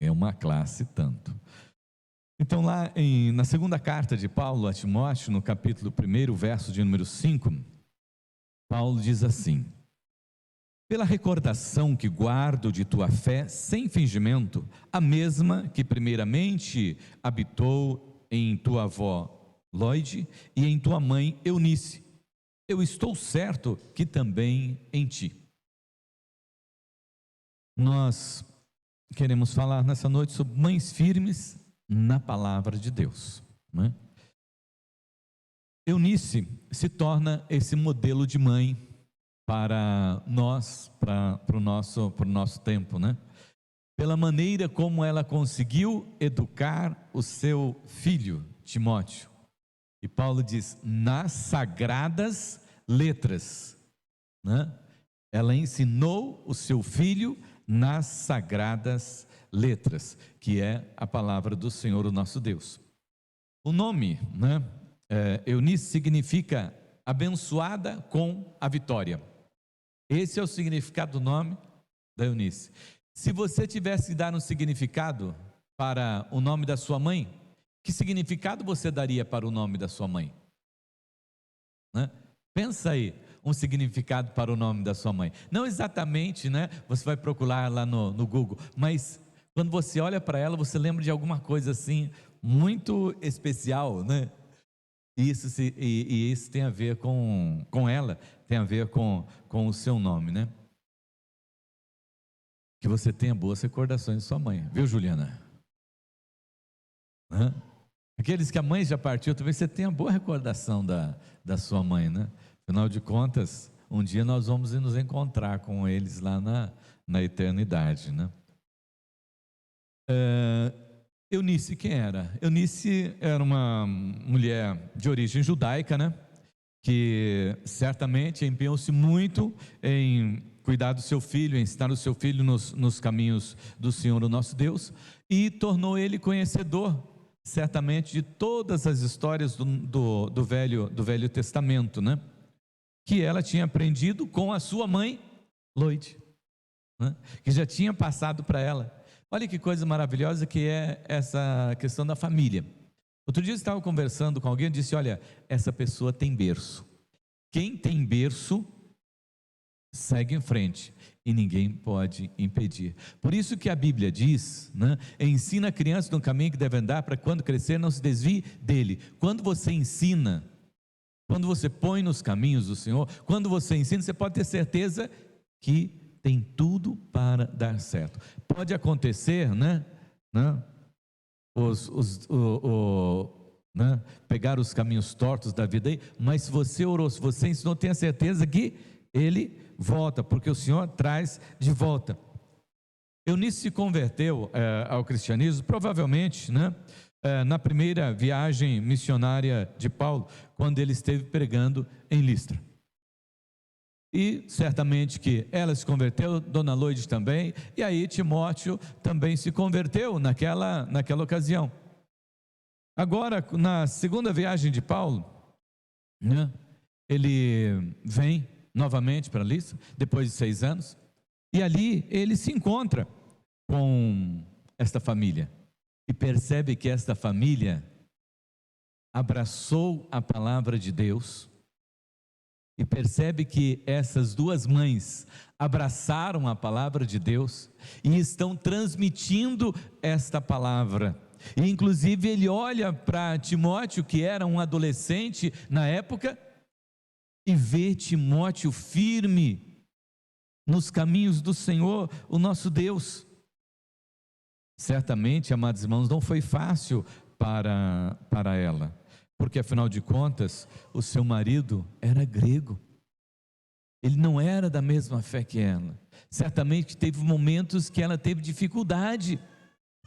É uma classe tanto. Então, lá na segunda carta de Paulo a Timóteo, no capítulo 1, verso de número 5, Paulo diz assim: pela recordação que guardo de tua fé sem fingimento, a mesma que primeiramente habitou em tua avó Lóide e em tua mãe Eunice, eu estou certo que também em ti. Nós queremos falar nessa noite sobre mães firmes na palavra de Deus, né? Eunice se torna esse modelo de mãe para nós, para o nosso tempo, né? Pela maneira como ela conseguiu educar o seu filho Timóteo. E Paulo diz, nas sagradas letras, né? Ela ensinou o seu filho nas sagradas letras, que é a palavra do Senhor, o nosso Deus. O nome, né, Eunice, significa abençoada com a vitória. Esse é o significado do nome da Eunice. Se você tivesse que dar um significado para o nome da sua mãe, que significado você daria para o nome da sua mãe? Né? Pensa aí, um significado para o nome da sua mãe. Não exatamente, né? Você vai procurar lá no Google, mas quando você olha para ela, você lembra de alguma coisa assim, muito especial, né? Isso tem a ver com ela, tem a ver com o seu nome, né? Que você tenha boas recordações de sua mãe, viu, Juliana? Hã? Aqueles que a mãe já partiu, talvez você tenha boa recordação da sua mãe, né? Afinal de contas, um dia nós vamos nos encontrar com eles lá na eternidade, né? Eunice, quem era? Eunice era uma mulher de origem judaica, né? Que certamente empenhou-se muito em cuidar do seu filho, em ensinar o seu filho nos caminhos do Senhor, o nosso Deus, e tornou ele conhecedor, certamente, de todas as histórias do Velho Testamento, né? Que ela tinha aprendido com a sua mãe, Lóide, né? Que já tinha passado para ela. Olha que coisa maravilhosa que é essa questão da família. Outro dia eu estava conversando com alguém e disse, olha, essa pessoa tem berço. Quem tem berço, segue em frente e ninguém pode impedir. Por isso que a Bíblia diz, né, ensina a criança no caminho que deve andar, para quando crescer não se desvie dele. Quando você ensina, quando você põe nos caminhos do Senhor, quando você ensina, você pode ter certeza que tem tudo para dar certo. Pode acontecer, né? Pegar os caminhos tortos da vida aí, mas se você orou, se você ensinou, tenha certeza que ele volta, porque o Senhor traz de volta. Eunice se converteu ao cristianismo, provavelmente, né, na primeira viagem missionária de Paulo, quando ele esteve pregando em Listra. E certamente que ela se converteu, Dona Lóide também, e aí Timóteo também se converteu naquela ocasião. Agora, na segunda viagem de Paulo, né, ele vem novamente para Listra, depois de 6 anos, e ali ele se encontra com esta família, e percebe que esta família abraçou a palavra de Deus, e percebe que essas duas mães abraçaram a palavra de Deus, e estão transmitindo esta palavra. E inclusive ele olha para Timóteo, que era um adolescente na época, e vê Timóteo firme nos caminhos do Senhor, o nosso Deus. Certamente, amados irmãos, não foi fácil para ela, porque afinal de contas, o seu marido era grego, ele não era da mesma fé que ela. Certamente teve momentos que ela teve dificuldade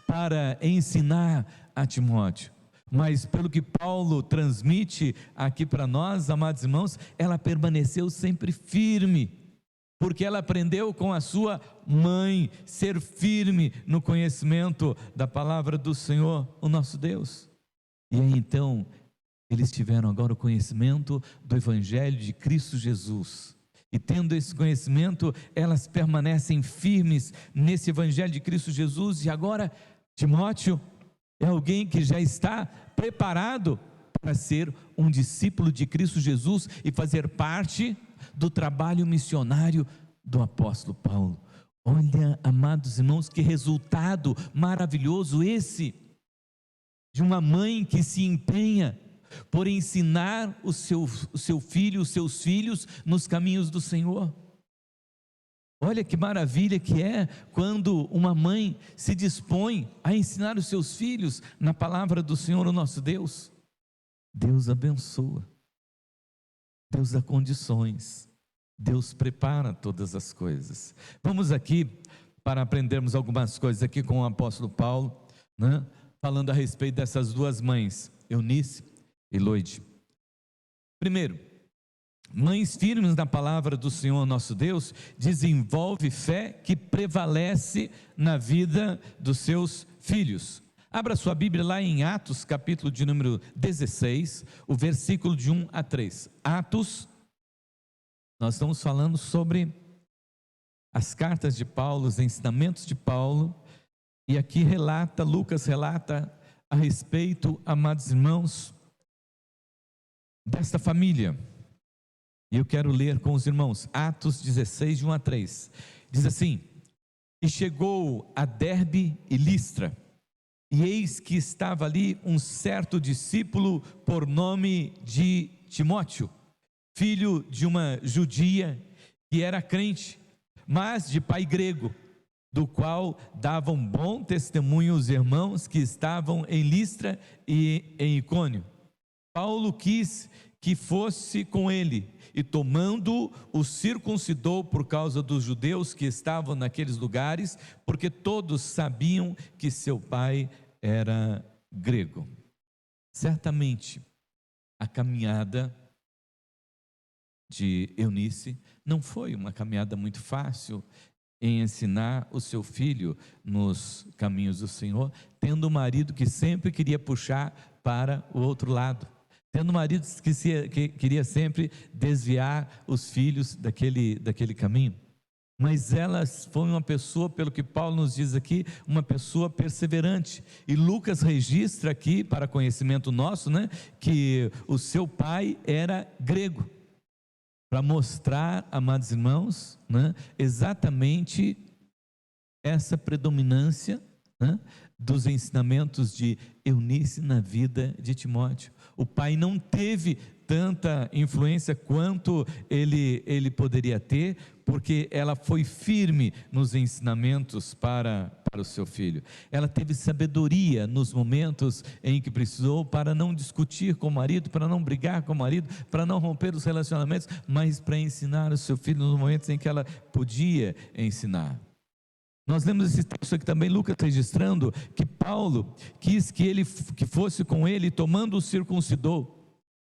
para ensinar a Timóteo, mas pelo que Paulo transmite aqui para nós, amados irmãos, ela permaneceu sempre firme, porque ela aprendeu com a sua mãe ser firme no conhecimento da palavra do Senhor, o nosso Deus. E aí então eles tiveram agora o conhecimento do Evangelho de Cristo Jesus, E tendo esse conhecimento, elas permanecem firmes nesse evangelho de Cristo Jesus. E agora, Timóteo é alguém que já está preparado para ser um discípulo de Cristo Jesus e fazer parte do trabalho missionário do apóstolo Paulo. Olha, amados irmãos, que resultado maravilhoso esse, de uma mãe que se empenha por ensinar o seu filho, os seus filhos nos caminhos do Senhor. Olha que maravilha que é quando uma mãe se dispõe a ensinar os seus filhos na palavra do Senhor, o nosso Deus. Deus abençoa, Deus dá condições, Deus prepara todas as coisas. Vamos aqui para aprendermos algumas coisas aqui com o apóstolo Paulo, né? Falando a respeito dessas duas mães, Eunice e Loide. Primeiro, mães firmes na palavra do Senhor nosso Deus desenvolve fé que prevalece na vida dos seus filhos. Abra sua Bíblia lá em Atos, capítulo de número 16, o versículo de 1 a 3. Atos, nós estamos falando sobre as cartas de Paulo, os ensinamentos de Paulo, e aqui Lucas relata a respeito, amados irmãos, desta família. E eu quero ler com os irmãos, Atos 16, de 1 a 3. Diz assim: e chegou a Derbe e Listra, e eis que estava ali um certo discípulo por nome de Timóteo, filho de uma judia que era crente, mas de pai grego, do qual davam bom testemunho os irmãos que estavam em Listra e em Icônio. Paulo quis que fosse com ele, e tomando-o, o circuncidou por causa dos judeus que estavam naqueles lugares, porque todos sabiam que seu pai era grego. Certamente, a caminhada de Eunice não foi uma caminhada muito fácil em ensinar o seu filho nos caminhos do Senhor, tendo um marido que sempre queria puxar para o outro lado, tendo um marido que queria sempre desviar os filhos daquele caminho. Mas ela foi uma pessoa, pelo que Paulo nos diz aqui, uma pessoa perseverante. E Lucas registra aqui, para conhecimento nosso, né, que o seu pai era grego, para mostrar, amados irmãos, né, exatamente essa predominância, né, dos ensinamentos de Eunice na vida de Timóteo. O pai não teve tanta influência quanto ele poderia ter, porque ela foi firme nos ensinamentos para o seu filho. Ela teve sabedoria nos momentos em que precisou, para não discutir com o marido, para não brigar com o marido, para não romper os relacionamentos, mas para ensinar o seu filho nos momentos em que ela podia ensinar. Nós lemos esse texto aqui também, Lucas registrando que Paulo quis que fosse com ele, tomando o circuncidou.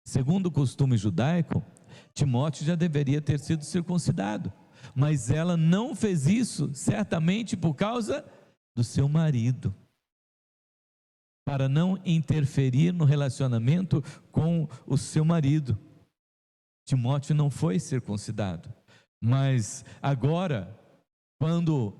Segundo o costume judaico, Timóteo já deveria ter sido circuncidado, mas ela não fez isso, certamente por causa do seu marido, para não interferir no relacionamento com o seu marido. Timóteo não foi circuncidado, mas agora, quando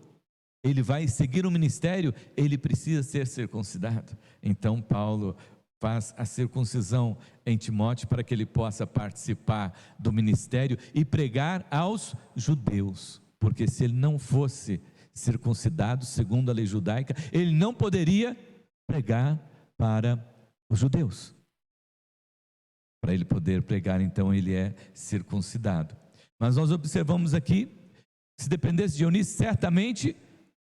ele vai seguir o ministério, ele precisa ser circuncidado. Então Paulo faz a circuncisão em Timóteo para que ele possa participar do ministério e pregar aos judeus, porque se ele não fosse circuncidado, segundo a lei judaica, ele não poderia pregar para os judeus. Para ele poder pregar, então ele é circuncidado. Mas nós observamos aqui, se dependesse de Eunice, certamente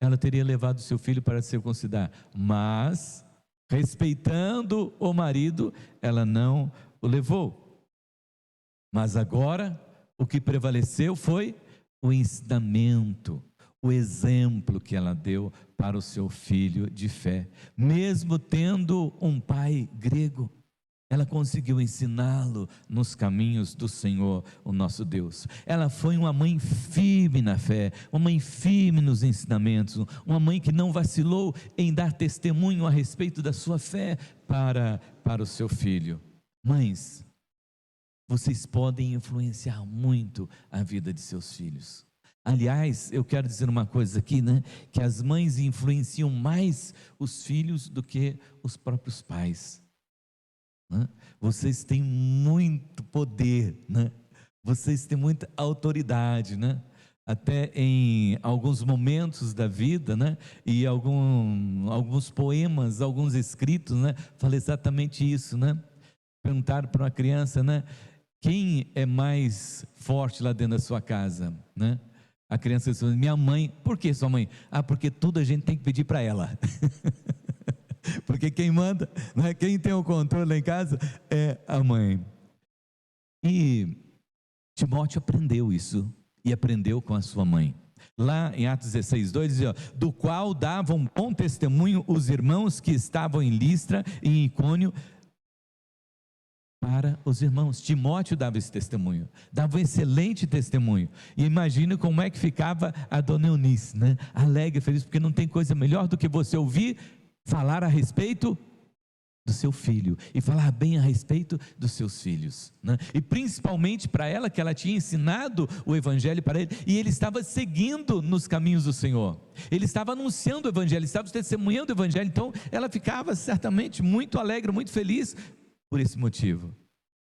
ela teria levado seu filho para circuncidar, mas respeitando o marido, ela não o levou. Mas agora, o que prevaleceu foi o ensinamento, o exemplo que ela deu para o seu filho de fé. Mesmo tendo um pai grego, ela conseguiu ensiná-lo nos caminhos do Senhor, o nosso Deus. Ela foi uma mãe firme na fé, uma mãe firme nos ensinamentos, uma mãe que não vacilou em dar testemunho a respeito da sua fé para o seu filho. Mães, vocês podem influenciar muito a vida de seus filhos. Aliás, eu quero dizer uma coisa aqui, né? Que as mães influenciam mais os filhos do que os próprios pais, né? Vocês têm muito poder, né? Vocês têm muita autoridade, né? Até em alguns momentos da vida, né? E alguns poemas, alguns escritos, né? Fala exatamente isso, né? Perguntaram para uma criança, né? Quem é mais forte lá dentro da sua casa, né? A criança disse: minha mãe. Por que sua mãe? Ah, porque tudo a gente tem que pedir para ela. Porque quem manda, né? Quem tem o controle lá em casa é a mãe. E Timóteo aprendeu isso, e aprendeu com a sua mãe. Lá em Atos 16:2 diz: do qual davam bom testemunho os irmãos que estavam em Listra e em Icônio. Para os irmãos, Timóteo dava esse testemunho, dava um excelente testemunho. E imagina como é que ficava a dona Eunice, né? Alegre, feliz, porque não tem coisa melhor do que você ouvir falar a respeito do seu filho, e falar bem a respeito dos seus filhos, né? E principalmente para ela, que ela tinha ensinado o evangelho para ele, e ele estava seguindo nos caminhos do Senhor, ele estava anunciando o evangelho, estava testemunhando o evangelho. Então ela ficava certamente muito alegre, muito feliz por esse motivo.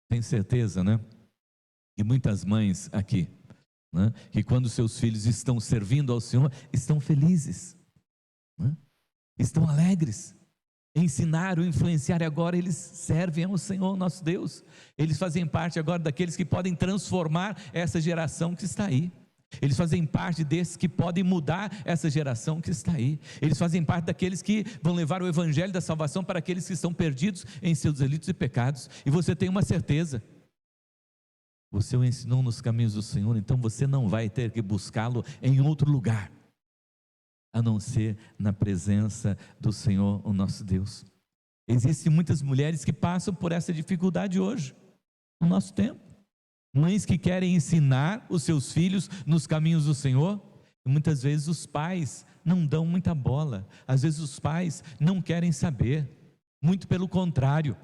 Tenho certeza, né? E muitas mães aqui, né? Que quando seus filhos estão servindo ao Senhor, estão felizes, né? Estão alegres. Ensinaram, influenciaram, agora eles servem ao Senhor nosso Deus. Eles fazem parte agora daqueles que podem transformar essa geração que está aí. Eles fazem parte desses que podem mudar essa geração que está aí. Eles fazem parte daqueles que vão levar o evangelho da salvação para aqueles que estão perdidos em seus delitos e pecados. E você tem uma certeza: você o ensinou nos caminhos do Senhor, então você não vai ter que buscá-lo em outro lugar, a não ser na presença do Senhor, o nosso Deus. Existem muitas mulheres que passam por essa dificuldade hoje, no nosso tempo. Mães que querem ensinar os seus filhos nos caminhos do Senhor, e muitas vezes os pais não dão muita bola, às vezes os pais não querem saber, muito pelo contrário.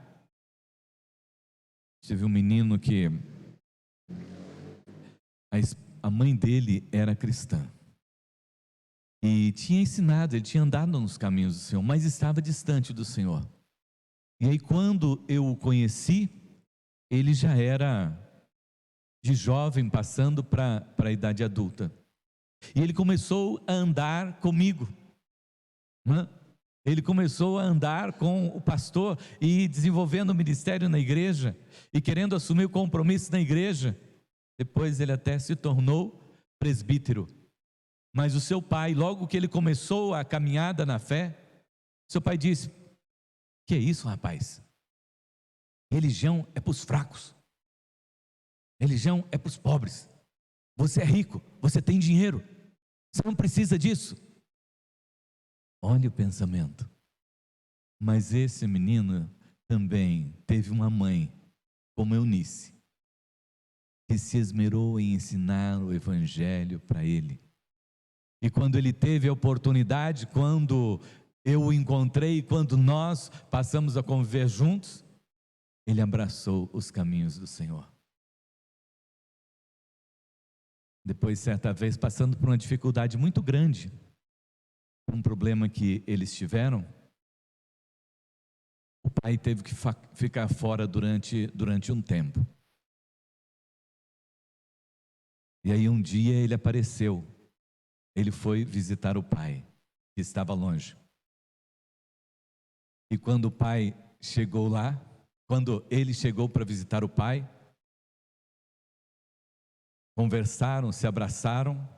Tive um menino que a mãe dele era cristã, e tinha ensinado, ele tinha andado nos caminhos do Senhor, mas estava distante do Senhor. E aí quando eu o conheci, ele já era de jovem, passando para a idade adulta, e ele começou a andar comigo, né? Ele começou a andar com o pastor, e desenvolvendo o ministério na igreja, e querendo assumir o compromisso na igreja. Depois ele até se tornou presbítero. Mas o seu pai, logo que ele começou a caminhada na fé, seu pai disse: que é isso, rapaz? Religião é para os fracos, religião é para os pobres. Você é rico, você tem dinheiro, você não precisa disso. Olha o pensamento. Mas esse menino também teve uma mãe como Eunice, que se esmerou em ensinar o evangelho para ele. E quando ele teve a oportunidade, quando eu o encontrei, quando nós passamos a conviver juntos, ele abraçou os caminhos do Senhor. Depois, certa vez, passando por uma dificuldade muito grande, um problema que eles tiveram, o pai teve que ficar fora durante um tempo. E aí um dia ele apareceu, ele foi visitar o pai, que estava longe. E quando o pai chegou lá, quando ele chegou para visitar o pai, conversaram, se abraçaram,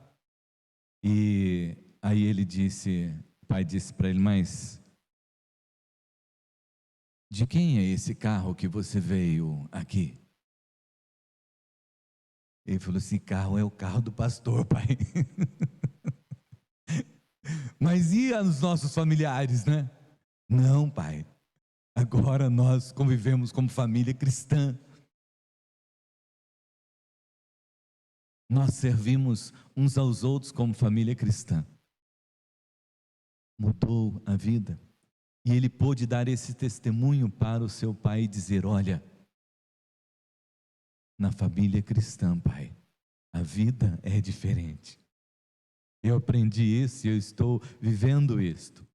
e aí o pai disse para ele: mas de quem é esse carro que você veio aqui? Ele falou assim: carro é o carro do pastor, pai. Mas e os nossos familiares, né? Não, pai, agora nós convivemos como família cristã. Nós servimos uns aos outros como família cristã. Mudou a vida. E ele pôde dar esse testemunho para o seu pai e dizer: olha, na família cristã, Pai, a vida é diferente. Eu aprendi isso e eu estou vivendo isto.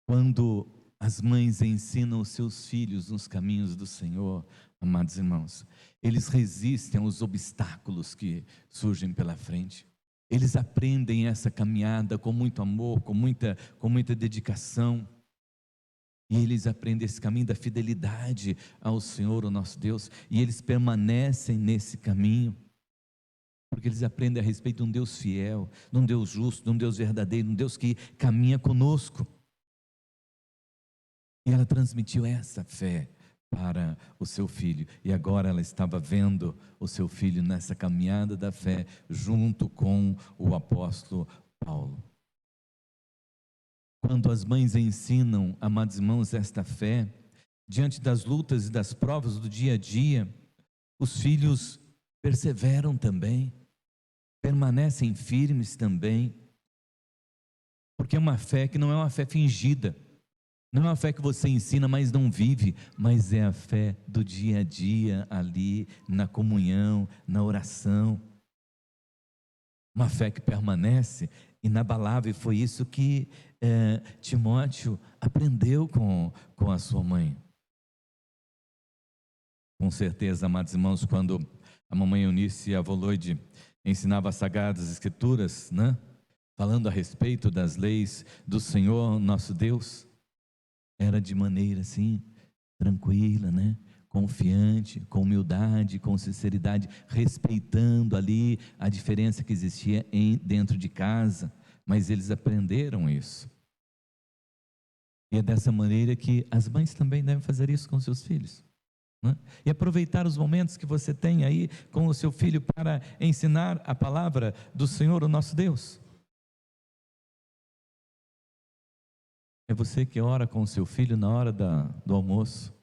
Quando as mães ensinam os seus filhos nos caminhos do Senhor, amados irmãos, eles resistem aos obstáculos que surgem pela frente. Eles aprendem essa caminhada com muito amor, com muita dedicação. E eles aprendem esse caminho da fidelidade ao Senhor, o nosso Deus. E eles permanecem nesse caminho, porque eles aprendem a respeito de um Deus fiel, de um Deus justo, de um Deus verdadeiro, de um Deus que caminha conosco. E ela transmitiu essa fé para o seu filho, e agora ela estava vendo o seu filho nessa caminhada da fé, junto com o apóstolo Paulo. Quando as mães ensinam, amados irmãos, esta fé, diante das lutas e das provas do dia a dia, os filhos perseveram também, permanecem firmes também, porque é uma fé que não é uma fé fingida, não é uma fé que você ensina, mas não vive, mas é a fé do dia a dia, ali, na comunhão, na oração. Uma fé que permanece inabalável, e foi isso que Timóteo aprendeu com a sua mãe. Com certeza, amados irmãos, quando a mamãe Eunice e a avó Loide ensinava as Sagradas Escrituras, né? Falando a respeito das leis do Senhor, nosso Deus, era de maneira assim, tranquila, né? Confiante, com humildade, com sinceridade, respeitando ali a diferença que existia dentro de casa, mas eles aprenderam isso. E é dessa maneira que as mães também devem fazer isso com seus filhos, né? E aproveitar os momentos que você tem aí com o seu filho para ensinar a palavra do Senhor, o nosso Deus. É você que ora com o seu filho na hora do almoço.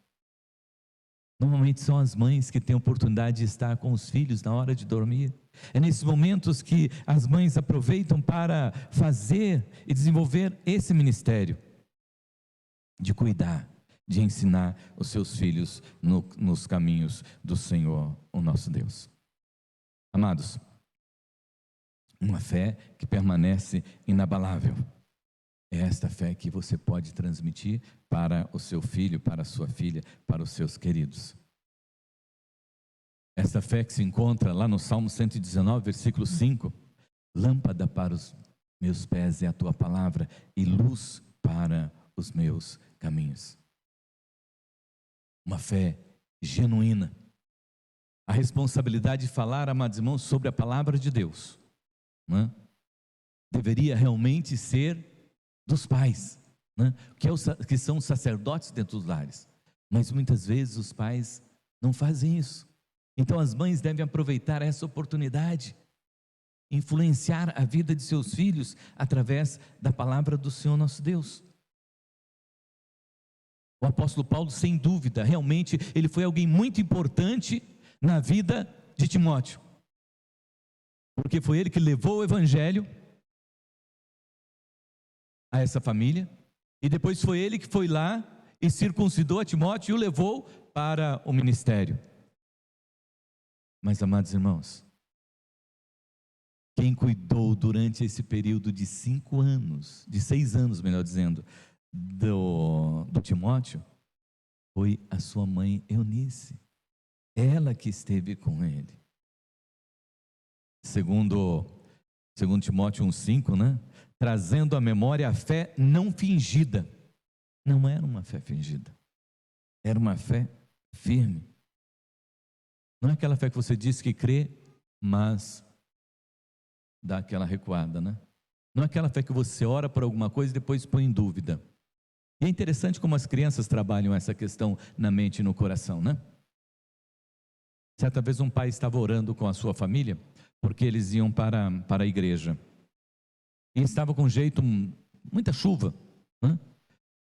Normalmente são as mães que têm a oportunidade de estar com os filhos na hora de dormir. É nesses momentos que as mães aproveitam para fazer e desenvolver esse ministério de cuidar, de ensinar os seus filhos nos caminhos do Senhor, o nosso Deus. Amados, uma fé que permanece inabalável. É esta fé que você pode transmitir para o seu filho, para a sua filha, para os seus queridos. Esta fé que se encontra lá no Salmo 119, versículo 5. Lâmpada para os meus pés é a tua palavra e luz para os meus caminhos. Uma fé genuína. A responsabilidade de falar, amados irmãos, sobre a palavra de Deus, né? Deveria realmente ser dos pais, né? Que são sacerdotes dentro dos lares, mas muitas vezes os pais não fazem isso. Então as mães devem aproveitar essa oportunidade, influenciar a vida de seus filhos através da palavra do Senhor nosso Deus. O apóstolo Paulo, sem dúvida, realmente ele foi alguém muito importante na vida de Timóteo, porque foi ele que levou o evangelho a essa família, e depois foi ele que foi lá e circuncidou a Timóteo e o levou para o ministério. Mas, amados irmãos, quem cuidou durante esse período de 5 anos, de 6 anos, melhor dizendo, do Timóteo, foi a sua mãe Eunice, ela que esteve com ele. Segundo Timóteo 1,5, né? Trazendo à memória a fé não fingida. Não era uma fé fingida, era uma fé firme. Não é aquela fé que você diz que crê, mas dá aquela recuada, né? Não é aquela fé que você ora por alguma coisa e depois põe em dúvida. E é interessante como as crianças trabalham essa questão na mente e no coração, né? Certa vez um pai estava orando com a sua família, porque eles iam para a igreja. E estava com jeito, muita chuva, né?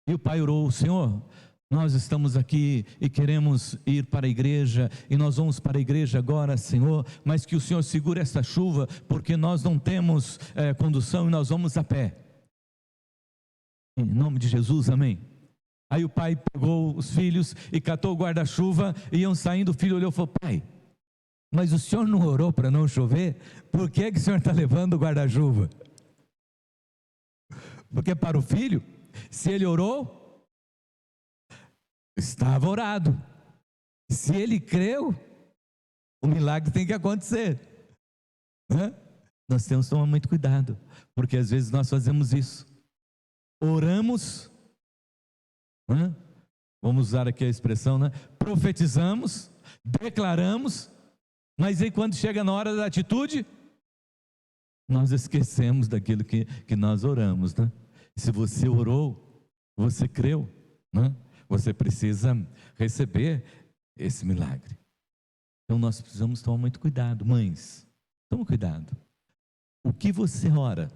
E o pai orou: Senhor, nós estamos aqui e queremos ir para a igreja, e nós vamos para a igreja agora, Senhor, mas que o Senhor segure essa chuva, porque nós não temos condução e nós vamos a pé. Em nome de Jesus, amém. Aí o pai pegou os filhos e catou o guarda-chuva, iam saindo, o filho olhou e falou: pai, mas o senhor não orou para não chover? Por que o senhor está levando o guarda-chuva? Porque para o filho, se ele orou, estava orado. Se ele creu, o milagre tem que acontecer, né? Nós temos que tomar muito cuidado, porque às vezes nós fazemos isso, oramos, né? Vamos usar aqui a expressão, né? Profetizamos, declaramos, mas aí quando chega na hora da atitude, nós esquecemos daquilo que nós oramos, né? Se você orou, você creu, né? Você precisa receber esse milagre. Então nós precisamos tomar muito cuidado. Mães, tome cuidado. O que você ora,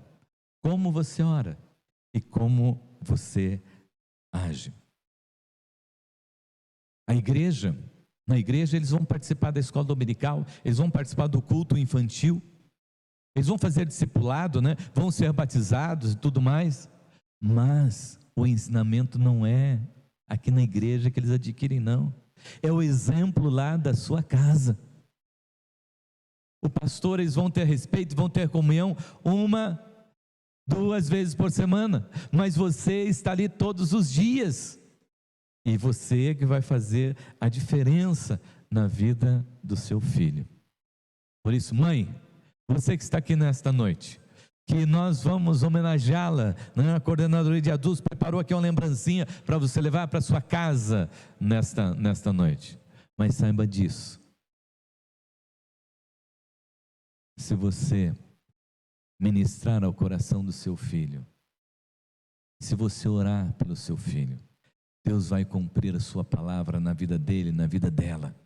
como você ora e como você age. Na igreja eles vão participar da escola dominical, eles vão participar do culto infantil, eles vão fazer discipulado, né? Vão ser batizados e tudo mais, mas o ensinamento não é aqui na igreja que eles adquirem, não. É o exemplo lá da sua casa. O pastor, eles vão ter respeito, vão ter comunhão 2 vezes por semana, mas você está ali todos os dias, e você é que vai fazer a diferença na vida do seu filho. Por isso, mãe, você que está aqui nesta noite, que nós vamos homenageá-la, né? A coordenadoria de adultos preparou aqui uma lembrancinha para você levar para sua casa nesta noite. Mas saiba disso, se você ministrar ao coração do seu filho, se você orar pelo seu filho, Deus vai cumprir a sua palavra na vida dele, na vida dela,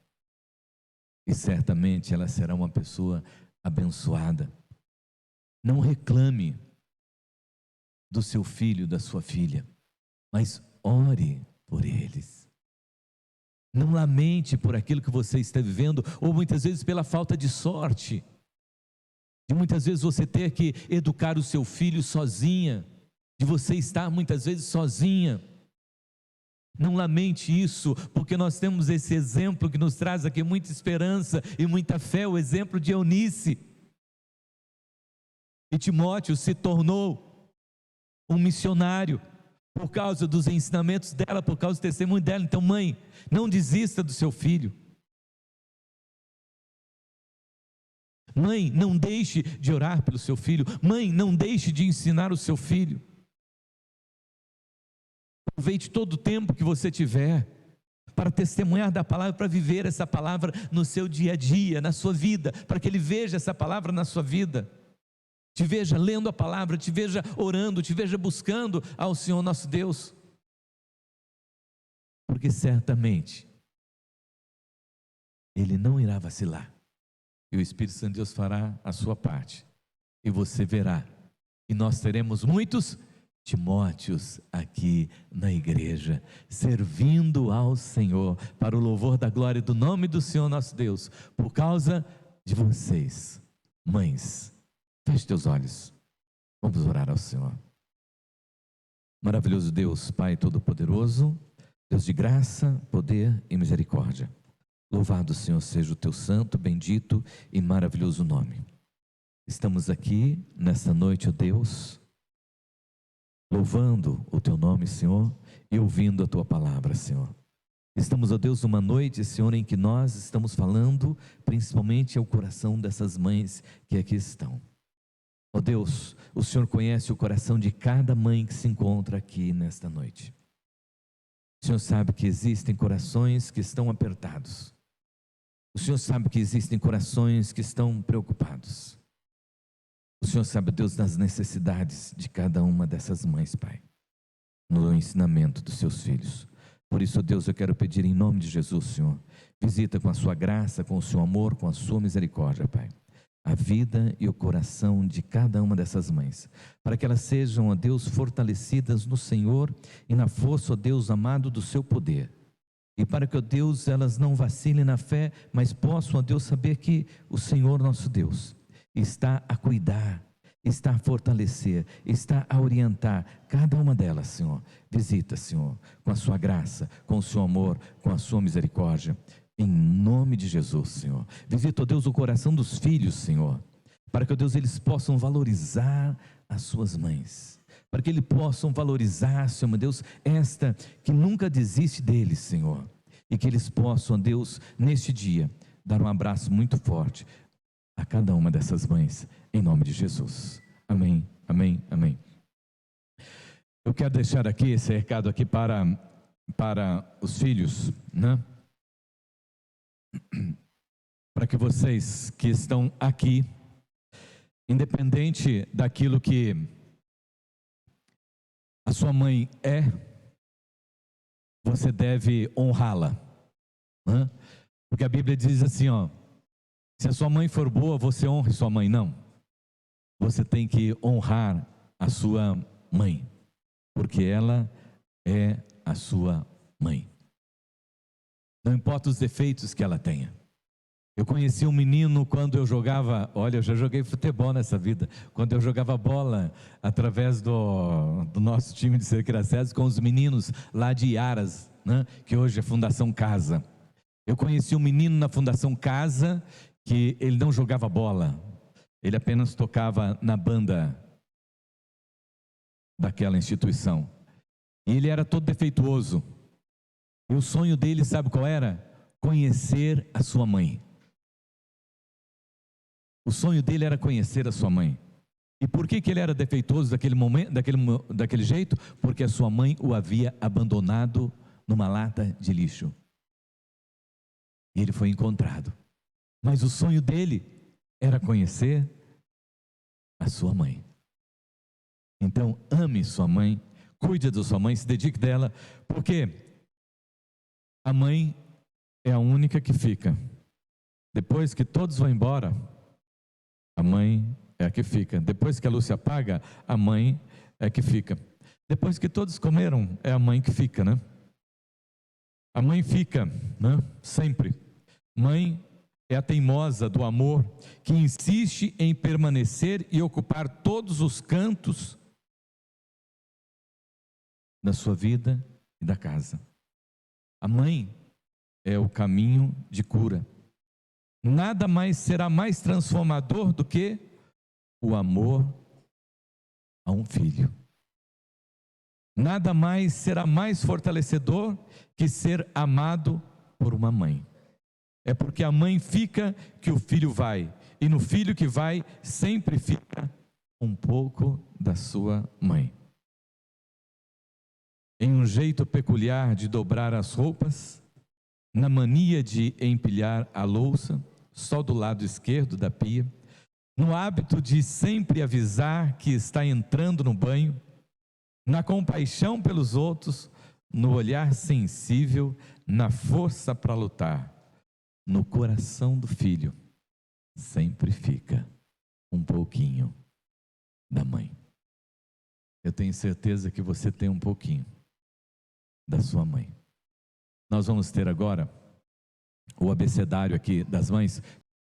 e certamente ela será uma pessoa abençoada. Não reclame do seu filho, da sua filha, mas ore por eles. Não lamente por aquilo que você está vivendo, ou muitas vezes pela falta de sorte, de muitas vezes você ter que educar o seu filho sozinha, de você estar muitas vezes sozinha. Não lamente isso, porque nós temos esse exemplo que nos traz aqui muita esperança e muita fé, o exemplo de Eunice. E Timóteo se tornou um missionário por causa dos ensinamentos dela, por causa do testemunho dela. Então, mãe, não desista do seu filho. Mãe, não deixe de orar pelo seu filho. Mãe, não deixe de ensinar o seu filho. Aproveite todo o tempo que você tiver para testemunhar da palavra, para viver essa palavra no seu dia a dia, na sua vida, para que ele veja essa palavra na sua vida, te veja lendo a palavra, te veja orando, te veja buscando ao Senhor nosso Deus, porque certamente ele não irá vacilar, e o Espírito Santo de Deus fará a sua parte, e você verá, e nós teremos muitos Timóteos aqui na igreja, servindo ao Senhor, para o louvor da glória do nome do Senhor nosso Deus, por causa de vocês. Mães, feche teus olhos, vamos orar ao Senhor. Maravilhoso Deus, Pai Todo-Poderoso, Deus de graça, poder e misericórdia, louvado Senhor seja o teu santo, bendito e maravilhoso nome. Estamos aqui nesta noite, ó Deus, louvando o teu nome, Senhor, e ouvindo a tua palavra, Senhor. Estamos, ó Deus, numa noite, Senhor, em que nós estamos falando principalmente ao coração dessas mães que aqui estão. Ó Deus, o Senhor conhece o coração de cada mãe que se encontra aqui nesta noite. O Senhor sabe que existem corações que estão apertados. O Senhor sabe que existem corações que estão preocupados. O Senhor sabe, Deus, das necessidades de cada uma dessas mães, Pai, no ensinamento dos seus filhos. Por isso, Deus, eu quero pedir em nome de Jesus, Senhor, visita com a sua graça, com o seu amor, com a sua misericórdia, Pai, a vida e o coração de cada uma dessas mães, para que elas sejam, ó Deus, fortalecidas no Senhor e na força, ó Deus amado, do seu poder. E para que, ó Deus, elas não vacilem na fé, mas possam, ó Deus, saber que o Senhor nosso Deus está a cuidar, está a fortalecer, está a orientar cada uma delas, Senhor. Visita, Senhor, com a sua graça, com o seu amor, com a sua misericórdia, em nome de Jesus, Senhor. Visita, ó Deus, o coração dos filhos, Senhor, para que, ó Deus, eles possam valorizar as suas mães, para que eles possam valorizar, Senhor, meu Deus, esta que nunca desiste deles, Senhor, e que eles possam, ó Deus, neste dia, dar um abraço muito forte a cada uma dessas mães, em nome de Jesus. Amém, amém, amém. Eu quero deixar aqui esse recado aqui para os filhos, né? Para que vocês que estão aqui, independente daquilo que a sua mãe é, você deve honrá-la, né? Porque a Bíblia diz assim, ó, se a sua mãe for boa, você honre sua mãe. Não, você tem que honrar a sua mãe, porque ela é a sua mãe. Não importa os defeitos que ela tenha. Eu conheci um menino quando eu jogava, olha, eu já joguei futebol nessa vida, quando eu jogava bola através do nosso time de Secracés com os meninos lá de Iaras, né, que hoje é Fundação Casa. Eu conheci um menino na Fundação Casa que ele não jogava bola, ele apenas tocava na banda daquela instituição. E ele era todo defeituoso. E o sonho dele, sabe qual era? Conhecer a sua mãe. O sonho dele era conhecer a sua mãe. E por que ele era defeituoso daquele momento, daquele jeito? Porque a sua mãe o havia abandonado numa lata de lixo. E ele foi encontrado. Mas o sonho dele era conhecer a sua mãe. Então, ame sua mãe, cuide da sua mãe, se dedique dela, porque a mãe é a única que fica. Depois que todos vão embora, a mãe é a que fica. Depois que a luz se apaga, a mãe é a que fica. Depois que todos comeram, é a mãe que fica, né? A mãe fica, né? Sempre. Mãe é a teimosa do amor que insiste em permanecer e ocupar todos os cantos da sua vida e da casa. A mãe é o caminho de cura. Nada mais será mais transformador do que o amor a um filho. Nada mais será mais fortalecedor que ser amado por uma mãe. É porque a mãe fica que o filho vai, e no filho que vai sempre fica um pouco da sua mãe. Em um jeito peculiar de dobrar as roupas, na mania de empilhar a louça, só do lado esquerdo da pia, no hábito de sempre avisar que está entrando no banho, na compaixão pelos outros, no olhar sensível, na força para lutar, no coração do filho, sempre fica um pouquinho da mãe. Eu tenho certeza que você tem um pouquinho da sua mãe. Nós vamos ter agora o abecedário aqui das mães.